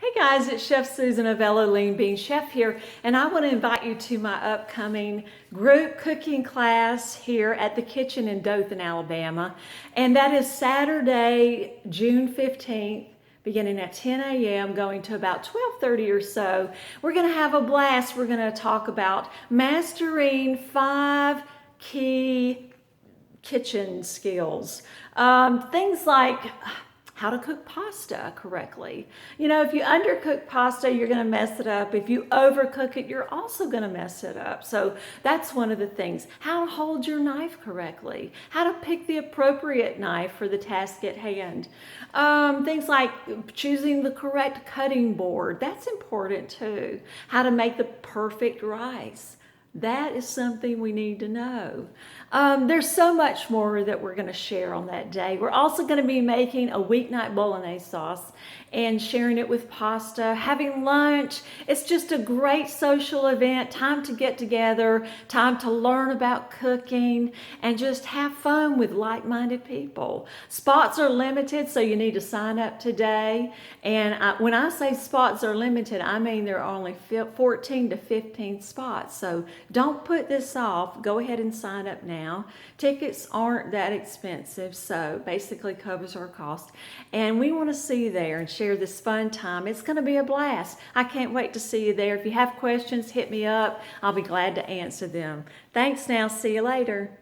Hey guys, it's Chef Susan of Ella Lean Bean Chef here, and I want to invite you to my upcoming group cooking class here at the kitchen in Dothan, Alabama. And that is Saturday, June 15th, beginning at 10 a.m., going to about 12:30 or so. We're going to have a blast. We're going to talk about mastering 5 key kitchen skills. Things like how to cook pasta correctly. You know, if you undercook pasta, you're going to mess it up. If you overcook it, you're also going to mess it up. So that's one of the things. How to hold your knife correctly. How to pick the appropriate knife for the task at hand. Things like choosing the correct cutting board. That's important too. How to make the perfect rice. That is something we need to know. There's so much more that we're going to share on that day. We're also going to be making a weeknight bolognese sauce and sharing it with pasta, having lunch. It's just a great social event, time to get together, time to learn about cooking, and just have fun with like-minded people. Spots are limited, so you need to sign up today. And when I say spots are limited, I mean there are only 14 to 15 spots. So don't put this off. Go ahead and sign up now. Tickets aren't that expensive, so basically covers our cost. And we want to see you there and share this fun time. It's going to be a blast. I can't wait to see you there. If you have questions, hit me up. I'll be glad to answer them. Thanks now. See you later.